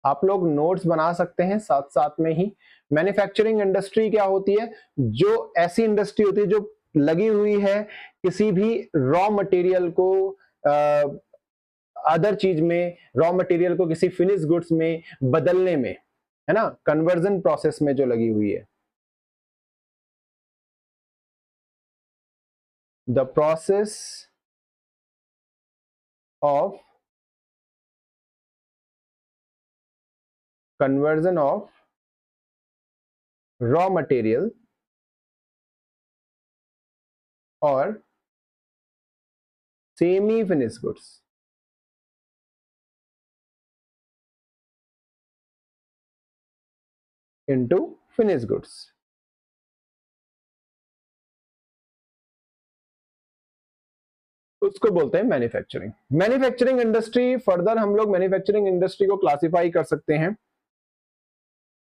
आप लोग नोट्स बना सकते हैं साथ साथ में ही। मैन्युफैक्चरिंग इंडस्ट्री क्या होती है, जो ऐसी इंडस्ट्री होती है जो लगी हुई है किसी भी रॉ मटेरियल को अदर चीज में, रॉ मटेरियल को किसी फिनिश गुड्स में बदलने में, है ना, कन्वर्जन प्रोसेस में जो लगी हुई है। The process of conversion of raw material or semi finished goods into finished goods, उसको बोलते हैं मैन्युफैक्चरिंग। मैन्युफैक्चरिंग इंडस्ट्री, फर्दर हम लोग मैन्युफैक्चरिंग इंडस्ट्री को क्लासिफाई कर सकते हैं।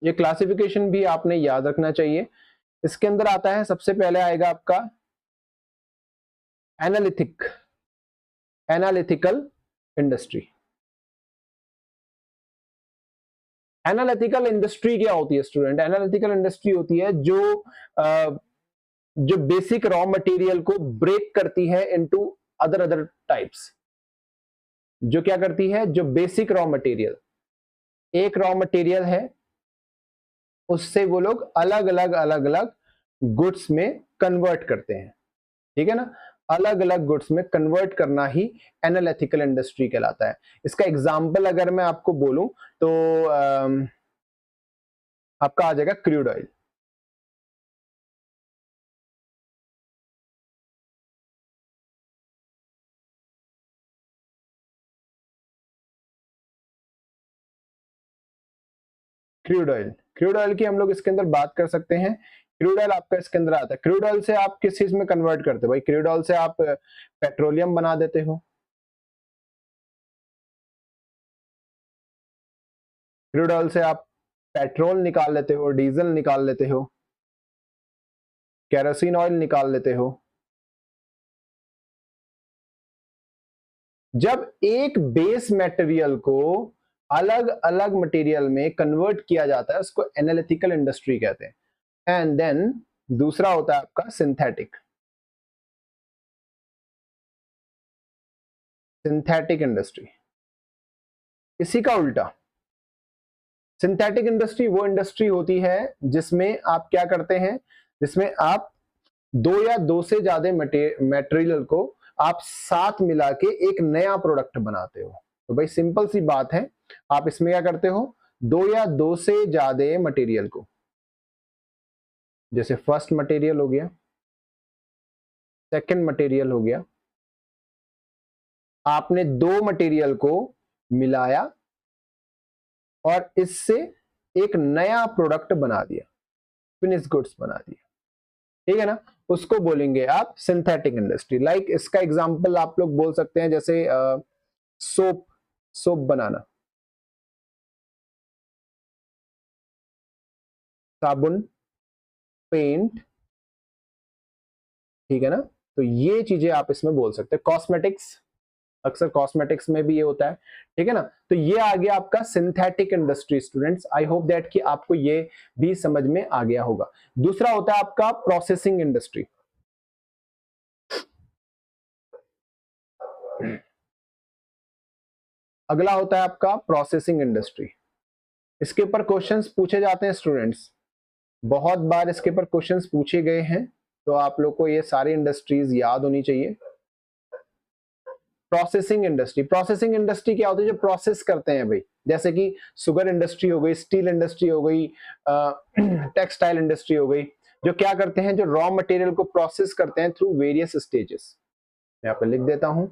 ये क्लासिफिकेशन भी आपने याद रखना चाहिए। इसके अंदर आता है, सबसे पहले आएगा आपका analytic. Analytical industry. Analytical industry क्या होती है स्टूडेंट? एनालिटिकल इंडस्ट्री होती है जो बेसिक रॉ मटेरियल को ब्रेक करती है इनटू अदर टाइप्स। जो क्या करती है? जो बेसिक रॉ मटेरियल, एक रॉ मटेरियल है, उससे वो लोग अलग अलग गुड्स में कन्वर्ट करते हैं। ठीक है ना? अलग अलग गुड्स में कन्वर्ट करना ही एनालिटिकल इंडस्ट्री कहलाता है। इसका एग्जांपल अगर मैं आपको बोलूं तो आपका आ जाएगा क्रूड ऑयल। क्रूड ऑयल की हम लोग इसके अंदर बात कर सकते हैं। क्रूड ऑयल आपका इसके अंदर आता है। क्रूड ऑयल से आप किस चीज में कन्वर्ट करते हो भाई? क्रूड ऑयल से आप पेट्रोलियम बना देते हो। क्रूड ऑयल से आप पेट्रोल निकाल लेते हो, डीजल निकाल लेते हो, केरोसिन ऑयल निकाल लेते हो। जब एक बेस मटेरियल को अलग अलग मटेरियल में कन्वर्ट किया जाता है उसको एनालिटिकल इंडस्ट्री कहते हैं। एंड देन दूसरा होता है आपका सिंथेटिक इंडस्ट्री। इसी का उल्टा, सिंथेटिक इंडस्ट्री वो इंडस्ट्री होती है जिसमें आप क्या करते हैं? जिसमें आप दो या दो से ज्यादा मटेरियल को आप साथ मिला के एक नया प्रोडक्ट बनाते हो। तो भाई सिंपल सी बात है, आप इसमें क्या करते हो? दो या दो से ज्यादा मटेरियल को, जैसे फर्स्ट मटेरियल हो गया, सेकंड मटेरियल हो गया, आपने दो मटेरियल को मिलाया और इससे एक नया प्रोडक्ट बना दिया, फिनिश गुड्स बना दिया। ठीक है ना? उसको बोलेंगे आप सिंथेटिक इंडस्ट्री। लाइक इसका एग्जांपल आप लोग बोल सकते हैं जैसे सोप बनाना, साबुन, पेंट। ठीक है ना? तो ये चीजें आप इसमें बोल सकते हैं। कॉस्मेटिक्स, अक्सर कॉस्मेटिक्स में भी ये होता है। ठीक है ना? तो ये आ गया आपका synthetic industry students. I hope that कि आपको ये भी समझ में आ गया होगा। दूसरा होता है आपका प्रोसेसिंग इंडस्ट्री। अगला होता है आपका प्रोसेसिंग इंडस्ट्री। इसके ऊपर क्वेश्चंस पूछे जाते हैं स्टूडेंट्स, बहुत बार इसके ऊपर क्वेश्चंस पूछे गए हैं, तो आप लोग को ये सारी इंडस्ट्रीज याद होनी चाहिए। प्रोसेसिंग इंडस्ट्री, प्रोसेसिंग इंडस्ट्री क्या होती है? जो प्रोसेस करते हैं भाई, जैसे कि शुगर इंडस्ट्री हो गई, स्टील इंडस्ट्री हो गई, टेक्सटाइल इंडस्ट्री हो गई। जो क्या करते हैं? जो रॉ मटेरियल को प्रोसेस करते हैं थ्रू वेरियस स्टेजेस। यहाँ पे लिख देता हूं,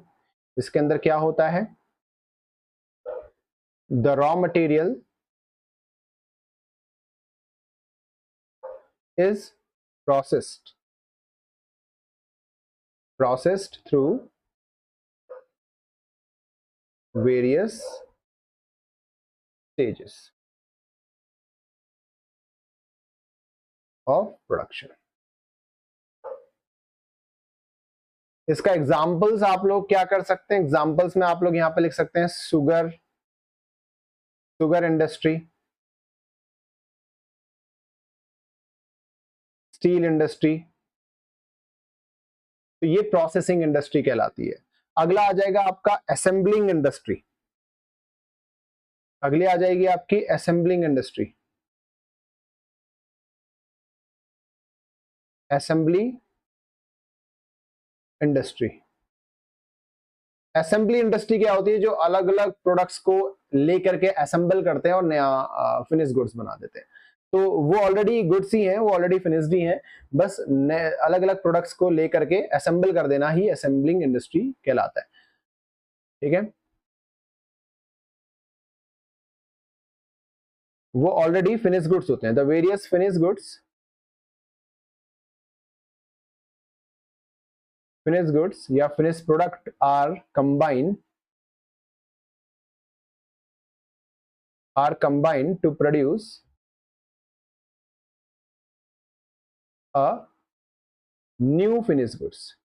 इसके अंदर क्या होता है? The raw material is processed through various stages of production। इसका एग्जांपल्स आप लोग क्या कर सकते हैं? एग्जांपल्स में आप लोग यहां पे लिख सकते हैं शुगर इंडस्ट्री, स्टील इंडस्ट्री। तो ये प्रोसेसिंग इंडस्ट्री कहलाती है। अगला आ जाएगा आपका असेंबलिंग इंडस्ट्री। अगली आ जाएगी आपकी assembling industry. Assembly industry, assembly industry क्या होती है? जो अलग अलग प्रोडक्ट्स को लेकर के असेंबल करते हैं और नया फिनिश गुड्स बना देते हैं। तो वो ऑलरेडी गुड्स ही हैं, वो ऑलरेडी फिनिश्ड ही हैं, बस अलग अलग प्रोडक्ट्स को लेकर के असेंबल कर देना ही असेंबलिंग इंडस्ट्री कहलाता है। ठीक है? वो ऑलरेडी फिनिश गुड्स होते हैं। द वेरियस फिनिश गुड्स या finish product are combined to produce a new finished goods।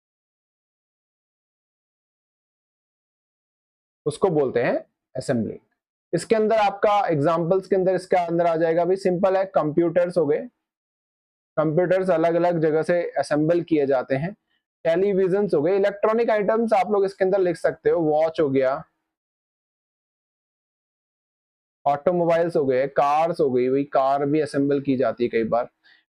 उसको बोलते हैं असेंबलिंग। इसके अंदर आपका एग्जांपल्स के अंदर इसका अंदर आ जाएगा भाई, सिंपल है, कंप्यूटर्स हो गए, कंप्यूटर्स अलग अलग जगह से असेंबल किए जाते हैं। टेलीविजन हो गए, इलेक्ट्रॉनिक आइटम्स आप लोग इसके अंदर लिख सकते हो, वॉच हो गया, ऑटोमोबाइल्स हो गए, कार्स हो गई, वही कार भी असेंबल की जाती है कई बार,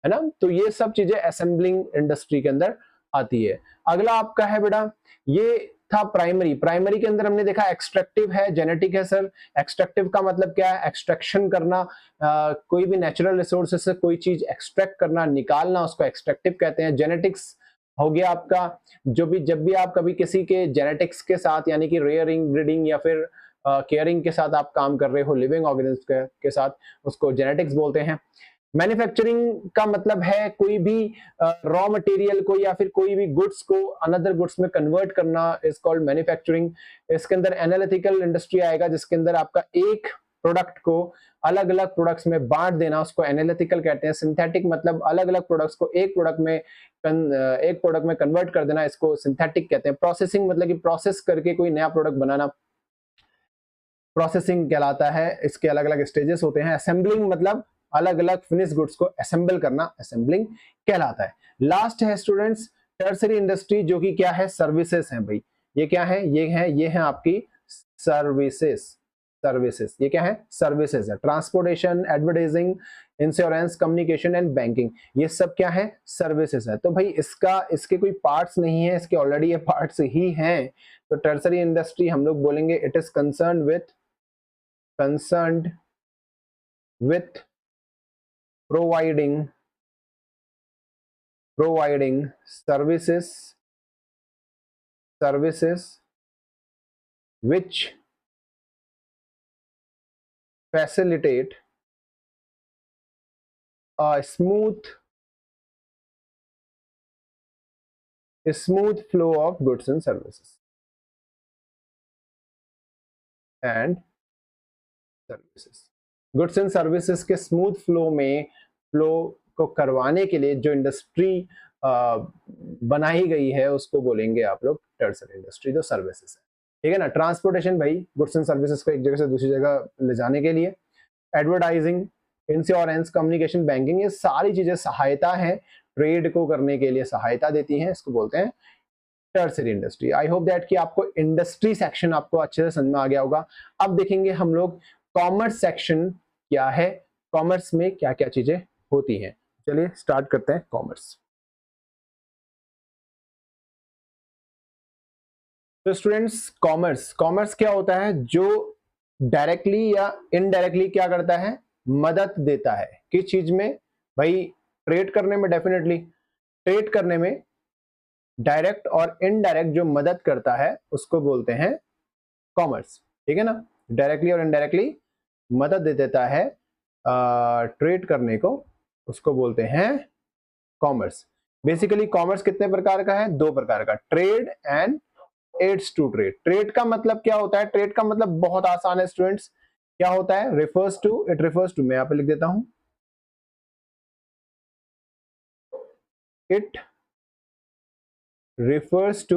है ना। तो ये सब चीजें असेंबलिंग इंडस्ट्री के अंदर आती है। अगला आपका है बेटा, ये था प्राइमरी। प्राइमरी के अंदर हमने देखा एक्सट्रैक्टिव है, जेनेटिक है सर। एक्सट्रैक्टिव का मतलब क्या है? एक्सट्रैक्शन करना, कोई भी नेचुरल रिसोर्सेज से कोई चीज एक्सट्रैक्ट करना, निकालना, उसको एक्सट्रैक्टिव कहते हैं। जेनेटिक्स हो गया आपका, जब भी आप कभी किसी के जेनेटिक्स के साथ यानी कि रेयरिंग, ब्रीडिंग या फिर केयरिंग के साथ आप काम कर रहे हो, लिविंग ऑर्गेनिज्म के साथ, उसको जेनेटिक्स बोलते हैं। मैन्युफैक्चरिंग का मतलब है कोई भी रॉ मटेरियल को या फिर कोई भी गुड्स को अनदर गुड्स में कन्वर्ट करना, इज कॉल्ड मैन्युफैक्चरिंग। इसके अंदर एनालिटिकल इंडस्ट्री आएगा, जिसके अंदर आपका एक प्रोडक्ट को अलग अलग प्रोडक्ट्स में बांट देना, उसको एनालिटिकल कहते हैं। सिंथेटिक मतलब अलग अलग प्रोडक्ट्स को एक प्रोडक्ट में कन्वर्ट कर देना, इसको सिंथेटिक कहते हैं। प्रोसेसिंग मतलब कि प्रोसेस करके कोई नया प्रोडक्ट बनाना, प्रोसेसिंग कहलाता है। इसके अलग अलग स्टेजेस होते हैं। असेंबलिंग मतलब अलग अलग फिनिश गुड्स को असेंबल करना, असेंबलिंग कहलाता है। लास्ट है स्टूडेंट्स टर्सरी इंडस्ट्री, जो कि क्या है? सर्विसेज है भाई। ये क्या है? ये है आपकी सर्विसेज। सर्विसेज ये क्या है? सर्विसेज है। Transportation, advertising, insurance, communication and banking, ये सब क्या है? सर्विसेज है। तो भाई इसके कोई पार्ट्स नहीं है, इसके ऑलरेडी ये पार्ट्स ही हैं। तो टर्सरी इंडस्ट्री हम लोग बोलेंगे it is concerned with providing services which facilitate a smooth flow of goods and services goods and services के स्मूथ फ्लो को करवाने के लिए जो इंडस्ट्री बनाई गई है, उसको बोलेंगे आप लोग टर्सरी इंडस्ट्री, जो सर्विसेज है। ठीक है ना। ट्रांसपोर्टेशन भाई, गुड्स एंड सर्विसेज को एक जगह से दूसरी जगह ले जाने के लिए। एडवर्टाइजिंग, इंश्योरेंस, कम्युनिकेशन, बैंकिंग, ये सारी चीजें सहायता है, ट्रेड को करने के लिए सहायता देती हैं, इसको बोलते हैं tertiary industry. I hope that कि आपको इंडस्ट्री सेक्शन आपको अच्छे से समझ में आ गया होगा। अब देखेंगे हम लोग कॉमर्स सेक्शन क्या है, कॉमर्स में क्या क्या चीजें होती हैं। चलिए स्टार्ट करते हैं कॉमर्स। तो स्टूडेंट्स कॉमर्स क्या होता है? जो डायरेक्टली या इनडायरेक्टली क्या करता है? मदद देता है किस चीज में भाई? ट्रेड करने में। डेफिनेटली ट्रेड करने में डायरेक्ट और इनडायरेक्ट जो मदद करता है उसको बोलते हैं कॉमर्स। ठीक है ना। डायरेक्टली और इनडायरेक्टली मदद दे देता है ट्रेड करने को, उसको बोलते हैं कॉमर्स। बेसिकली कॉमर्स कितने प्रकार का है? दो प्रकार का, trade and aids to trade. Trade का मतलब क्या होता है? ट्रेड का मतलब बहुत आसान है स्टूडेंट्स, क्या होता है? इट रिफर्स टू, मैं यहां पे लिख देता हूं, it refers to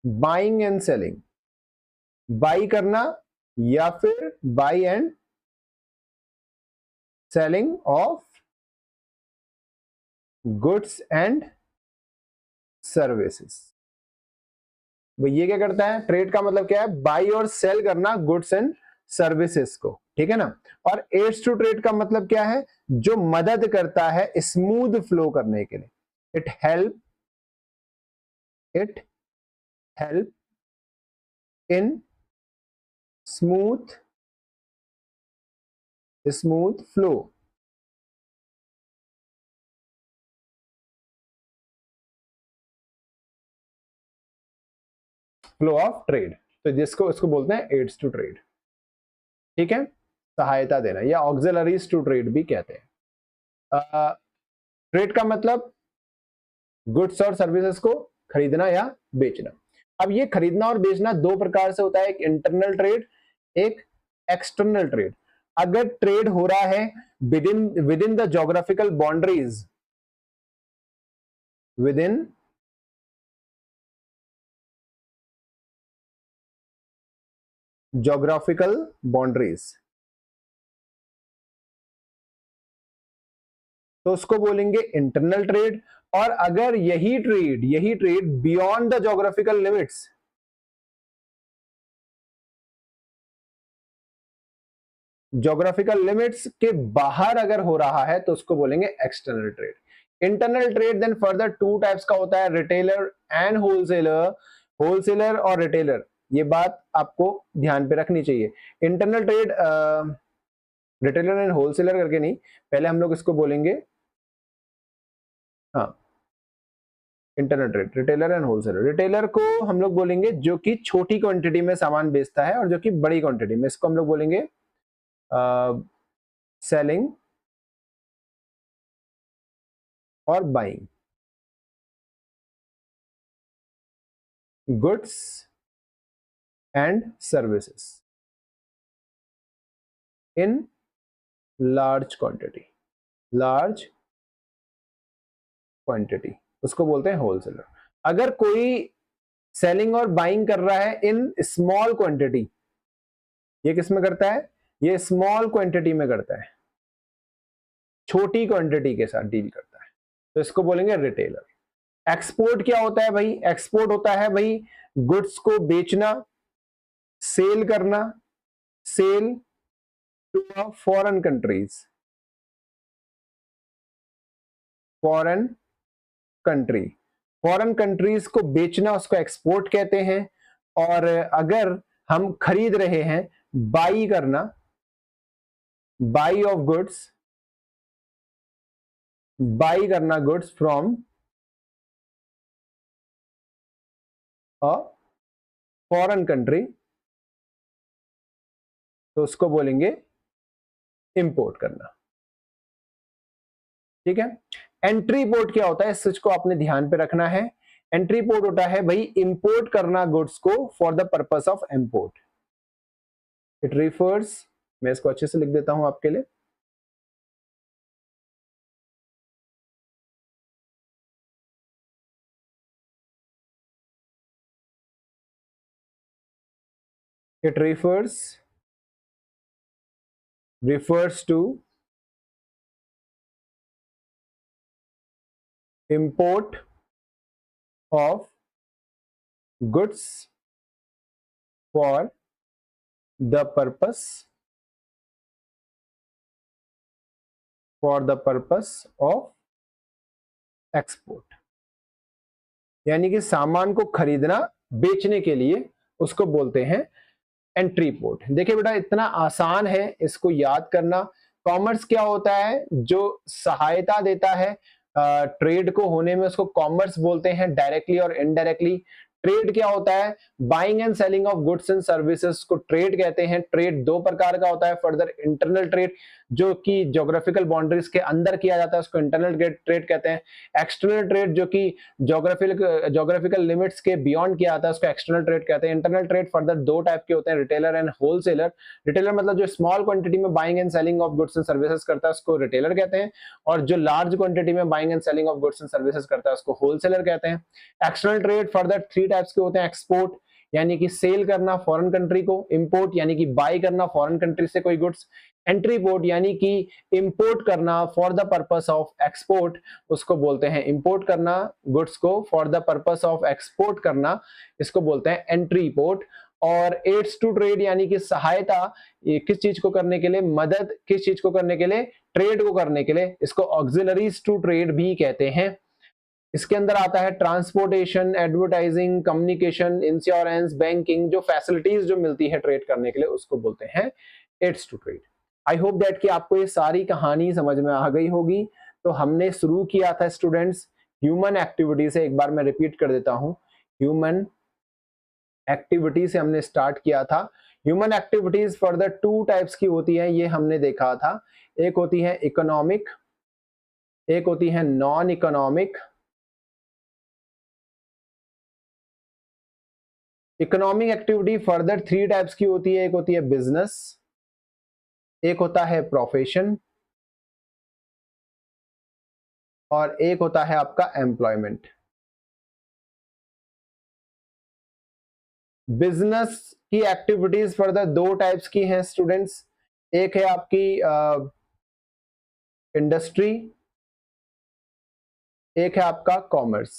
buying and selling, by करना या फिर by and selling of goods and services. ये क्या करता है? ट्रेड का मतलब क्या है? बाई और सेल करना गुड्स एंड सर्विसेज को। ठीक है ना। और एड्स टू ट्रेड का मतलब क्या है? जो मदद करता है स्मूथ फ्लो करने के लिए। It help in smooth flow of trade. तो जिसको इसको बोलते हैं एड्स टू ट्रेड। ठीक है, सहायता देना या ऑक्सिलरीज टू ट्रेड भी कहते हैं। ट्रेड का मतलब गुड्स और सर्विसेज को खरीदना या बेचना। अब ये खरीदना और बेचना दो प्रकार से होता है, एक इंटरनल ट्रेड, एक एक्सटर्नल ट्रेड। अगर ट्रेड हो रहा है within the geographical boundaries, within geographical boundaries, तो उसको बोलेंगे इंटरनल ट्रेड। और अगर यही trade beyond the geographical limits, geographical limits के बाहर अगर हो रहा है तो उसको बोलेंगे external trade. Internal trade then further two types का होता है, रिटेलर एंड होलसेलर। होलसेलर और रिटेलर, ये बात आपको ध्यान पे रखनी चाहिए। Internal trade retailer and wholesaler करके नहीं, पहले हम लोग इसको बोलेंगे, हाँ, internal trade, retailer and wholesaler. Retailer को हम लोग बोलेंगे जो कि छोटी क्वांटिटी में सामान बेचता है, और जो कि बड़ी क्वांटिटी में, इसको हम लोग बोलेंगे सेलिंग और buying goods and services in large quantity, large quantity, उसको बोलते हैं होलसेलर। अगर कोई सेलिंग और बाइंग कर रहा है इन स्मॉल क्वांटिटी, ये किस में करता है, ये स्मॉल क्वांटिटी में करता है, छोटी क्वांटिटी के साथ डील करता है, तो इसको बोलेंगे रिटेलर। एक्सपोर्ट क्या होता है भाई, एक्सपोर्ट होता है भाई गुड्स को बेचना, सेल करना, sale to foreign countries, foreign country, foreign countries को बेचना उसको एक्सपोर्ट कहते हैं। और अगर हम खरीद रहे हैं, बाई करना, बाई ऑफ गुड्स, बाई करना goods from a foreign country, तो उसको बोलेंगे इंपोर्ट करना। ठीक है। एंट्री पोर्ट क्या होता है, इस चीज को आपने ध्यान पे रखना है। एंट्री पोर्ट होता है भाई इंपोर्ट करना गुड्स को for the purpose of import. It refers, मैं इसको अच्छे से लिख देता हूं आपके लिए, it refers to import of goods for the purpose of export, यानी कि सामान को खरीदना बेचने के लिए, उसको बोलते हैं एंट्री पोर्ट। देखिए बेटा इतना आसान है इसको याद करना। कॉमर्स क्या होता है, जो सहायता देता है ट्रेड को होने में, उसको कॉमर्स बोलते हैं डायरेक्टली और इनडायरेक्टली। ट्रेड क्या होता है, buying and selling of goods and services को ट्रेड कहते हैं। ट्रेड दो प्रकार का होता है, फर्दर इंटरनल ट्रेड जो कि ज्योग्राफिकल बाउंड्रीज के अंदर किया जाता है उसको इंटरनल ट्रेड कहते हैं। एक्सटर्नल ट्रेड जो कि ज्योग्राफिकल लिमिट्स के बियॉन्ड किया जाता है उसको एक्सटर्नल ट्रेड कहते हैं। इंटरनल ट्रेड फर्दर दो टाइप के होते हैं, रिटेलर एंड होलसेलर। रिटेलर मतलब जो स्मॉल क्वांटिटी में buying and selling of goods and services करता है उसको रिटेलर कहते हैं, और जो लार्ज क्वांटिटी में buying and selling of goods and services करता है उसको होलसेलर कहते हैं। External trade further three types के होते हैं, एक्सपोर्ट यानी कि सेल करना फॉरेन कंट्री को, इंपोर्ट यानी कि बाई करना फॉरेन कंट्री से कोई गुड्स, एंट्री पोर्ट यानी कि इंपोर्ट करना for the purpose of export, उसको बोलते हैं इंपोर्ट करना गुड्स को for the purpose of export करना, इसको बोलते हैं एंट्री पोर्ट। और एड्स टू ट्रेड यानी कि सहायता, ये किस चीज को करने के लिए, मदद किस चीज को करने के लिए, ट्रेड को करने के लिए, इसको ऑक्सिलरीज टू ट्रेड भी कहते हैं। इसके अंदर आता है transportation, advertising, communication, insurance, banking, जो फैसिलिटीज जो मिलती है ट्रेड करने के लिए उसको बोलते हैं aids to trade. I hope that कि आपको ये सारी कहानी समझ में आ गई होगी। तो हमने शुरू किया था स्टूडेंट्स ह्यूमन एक्टिविटी से, एक बार मैं रिपीट कर देता हूं, ह्यूमन एक्टिविटी से हमने स्टार्ट किया था। Human activities further two types की होती है, ये हमने देखा था। एक होती है इकोनॉमिक, एक होती है non economic. Economic activity further three types की होती है, एक होती है बिजनेस, एक होता है प्रोफेशन, और एक होता है आपका एम्प्लॉयमेंट। बिजनेस की एक्टिविटीज फर्दर दो टाइप्स की हैं स्टूडेंट्स, एक है आपकी इंडस्ट्री, एक है आपका कॉमर्स।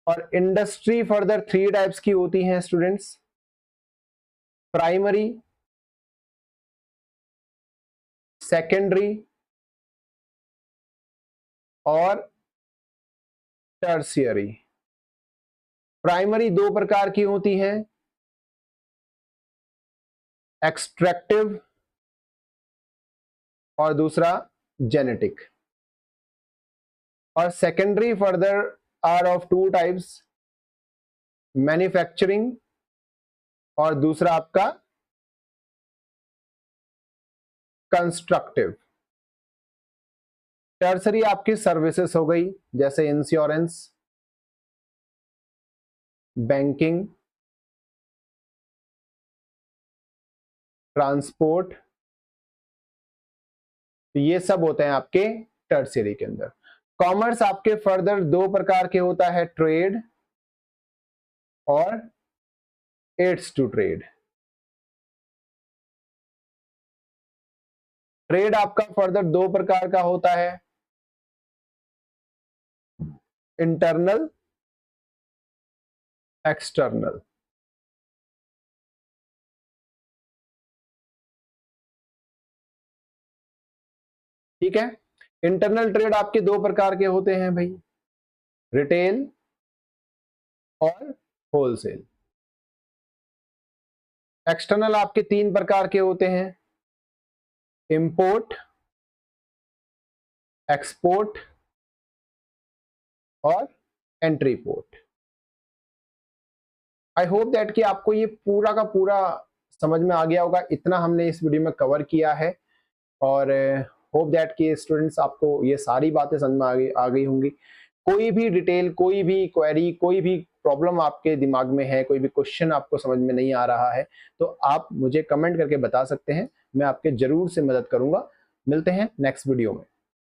और इंडस्ट्री फर्दर थ्री टाइप्स की होती हैं स्टूडेंट्स, प्राइमरी, सेकेंडरी और टर्शियरी। प्राइमरी दो प्रकार की होती हैं, एक्सट्रैक्टिव और दूसरा जेनेटिक। और secondary further are of two types, manufacturing और दूसरा आपका कंस्ट्रक्टिव। टर्सरी आपकी सर्विसेज हो गई, जैसे इंश्योरेंस, बैंकिंग, ट्रांसपोर्ट, ये सब होते हैं आपके टर्सरी के अंदर। कॉमर्स आपके फर्दर दो प्रकार के होता है, ट्रेड और एड्स टू ट्रेड। ट्रेड आपका फर्दर दो प्रकार का होता है, इंटरनल, एक्सटर्नल। ठीक है, इंटरनल ट्रेड आपके दो प्रकार के होते हैं भाई, रिटेल और होलसेल। एक्सटर्नल आपके तीन प्रकार के होते हैं, इंपोर्ट, एक्सपोर्ट और entry port. I hope that कि आपको ये पूरा का पूरा समझ में आ गया होगा, इतना हमने इस वीडियो में कवर किया है। और होप दैट कि स्टूडेंट्स आपको ये सारी बातें समझ में आ गई होंगी। कोई भी डिटेल, कोई भी क्वेरी, कोई भी प्रॉब्लम आपके दिमाग में है, कोई भी क्वेश्चन आपको समझ में नहीं आ रहा है, तो आप मुझे कमेंट करके बता सकते हैं, मैं आपके जरूर से मदद करूंगा। मिलते हैं नेक्स्ट वीडियो में।